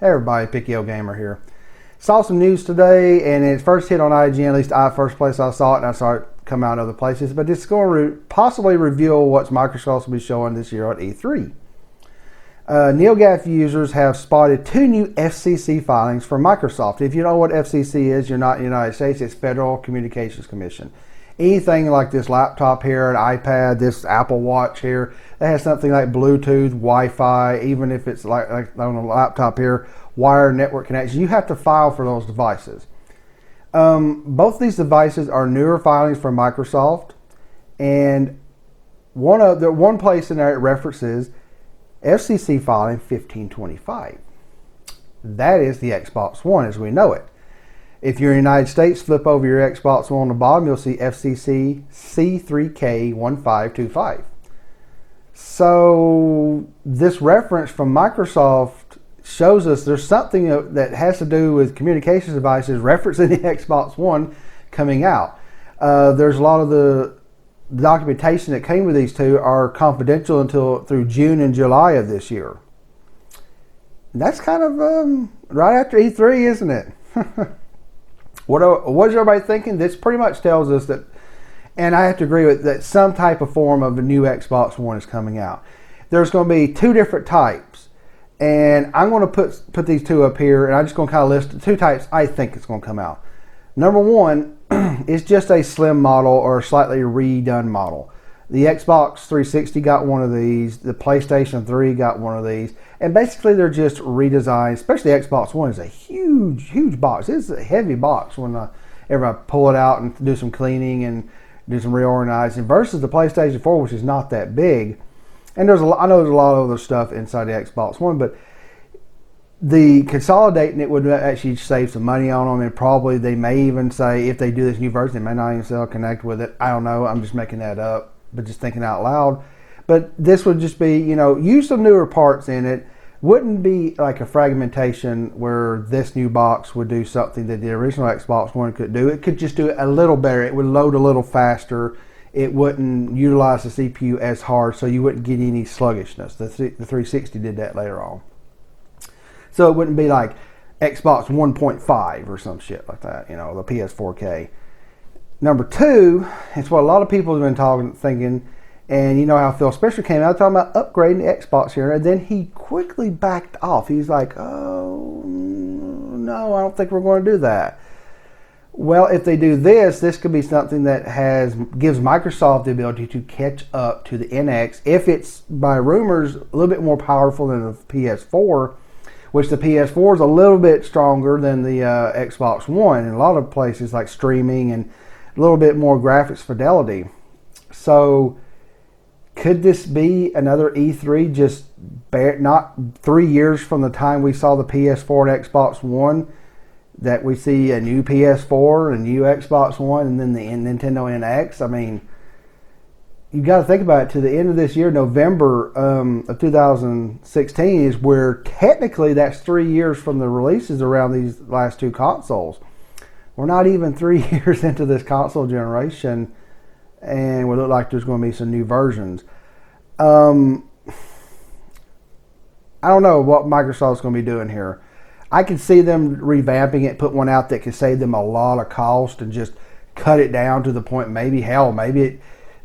Hey everybody, Picky O Gamer here. Saw some news today, and it first hit on IGN, at least first place I saw it, and I saw it come out in other places, but it's going to possibly reveal what Microsoft will be showing this year at E3. NeoGAF users have spotted two new FCC filings for Microsoft. If you know what FCC is, you're not in the United States, it's Federal Communications Commission. Anything like this laptop here, an iPad, this Apple Watch here, that has something like Bluetooth, Wi-Fi, even if it's like on a laptop here, wired network connection, you have to file for those devices. Both these devices are newer filings from Microsoft, and one place in there it references FCC filing 1525. That is the Xbox One as we know it. If you're in the United States, flip over your Xbox One on the bottom, you'll see FCC C3K 1525. So this reference from Microsoft shows us there's something that has to do with communications devices referencing the Xbox One coming out. There's a lot of the documentation that came with these two are confidential through June and July of this year. That's kind of right after E3, isn't it? What is everybody thinking? This pretty much tells us that, and I have to agree with that, some type of form of a new Xbox One is coming out. There's going to be two different types, and I'm going to put these two up here, and I'm just going to kind of list the two types I think it's going to come out. Number one is just a slim model or a slightly redone model. The Xbox 360 got one of these. The PlayStation 3 got one of these. And basically they're just redesigned, especially the Xbox One is a huge, huge box. It's a heavy box whenever I pull it out and do some cleaning and do some reorganizing versus the PlayStation 4, which is not that big. And I know there's a lot of other stuff inside the Xbox One, but the consolidating it would actually save some money on them, and probably they may even say if they do this new version, they may not even sell Connect with it. I don't know. I'm just making that up, but just thinking out loud. But this would just be, use some newer parts in it. Wouldn't be like a fragmentation where this new box would do something that the original Xbox One could do. It could just do it a little better. It would load a little faster. It wouldn't utilize the CPU as hard, so you wouldn't get any sluggishness. The 360 did that later on. So it wouldn't be like Xbox 1.5 or some shit like that, the PS4K. Number two, it's what a lot of people have been thinking, and you know how Phil Spencer came out talking about upgrading the Xbox here, and then he quickly backed off. He's like, oh, no, I don't think we're going to do that. Well, if they do this could be something that gives Microsoft the ability to catch up to the NX, if it's, by rumors, a little bit more powerful than the PS4, which the PS4 is a little bit stronger than the Xbox One in a lot of places like streaming and a little bit more graphics fidelity. So could this be another E3 just not 3 years from the time we saw the PS4 and Xbox One, that we see a new PS4 and a new Xbox One and then the Nintendo NX? I mean, you got to think about it. To the end of this year, November of 2016 is where technically that's 3 years from the releases around these last two consoles. We're not even 3 years into this console generation, and we look like there's going to be some new versions. I don't know what Microsoft's going to be doing here. I can see them revamping it, put one out that could save them a lot of cost and just cut it down to the point, maybe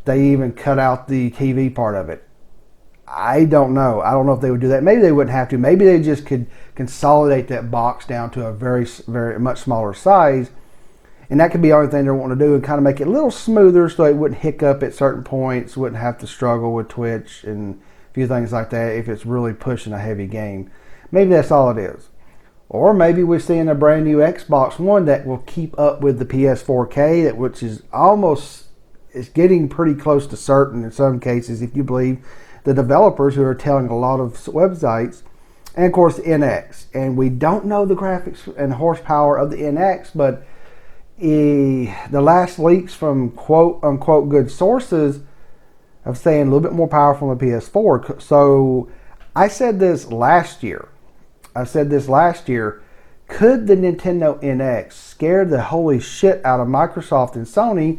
they even cut out the TV part of it. I don't know. I don't know if they would do that. Maybe they wouldn't have to. Maybe they just could consolidate that box down to a very, very much smaller size. And that could be the only thing they want to do, and kind of make it a little smoother so it wouldn't hiccup at certain points, wouldn't have to struggle with Twitch and a few things like that if it's really pushing a heavy game. Maybe that's all it is. Or maybe we're seeing a brand new Xbox One that will keep up with the PS4K, which is it's getting pretty close to certain in some cases, if you believe the developers who are telling a lot of websites. And of course the NX. And we don't know the graphics and horsepower of the NX, but the last leaks from quote unquote good sources of saying a little bit more powerful than the PS4. So I said this last year. Could the Nintendo NX scare the holy shit out of Microsoft and Sony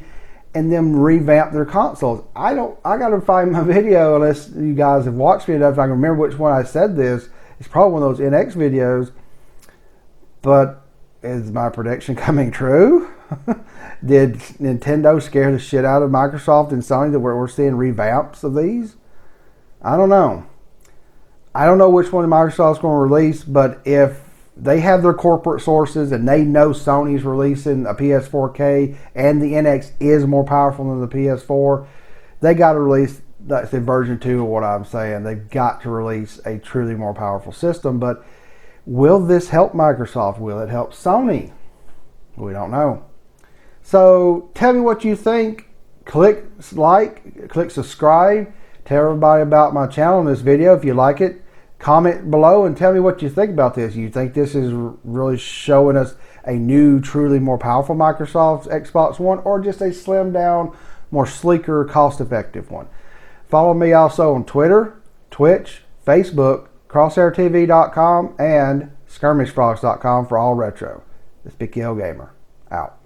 and them revamp their consoles? I gotta find my video, unless you guys have watched me enough I can remember which one I said this. It's probably one of those NX videos. But is my prediction coming true? Did Nintendo scare the shit out of Microsoft and Sony that we're seeing revamps of these? I don't know. I don't know which one Microsoft's going to release, but if they have their corporate sources and they know Sony's releasing a PS4K and the NX is more powerful than the PS4, they got to release, that's the version 2 of what I'm saying. They've got to release a truly more powerful system. But will this help Microsoft? Will it help Sony? We don't know. So tell me what you think. Click like, click subscribe. Tell everybody about my channel and this video if you like it. Comment below and tell me what you think about this. You think this is really showing us a new, truly more powerful Microsoft Xbox One, or just a slimmed down, more sleeker, cost-effective one? Follow me also on Twitter, Twitch, Facebook, crosshairtv.com, and skirmishfrogs.com for all retro. This Big L Gamer out.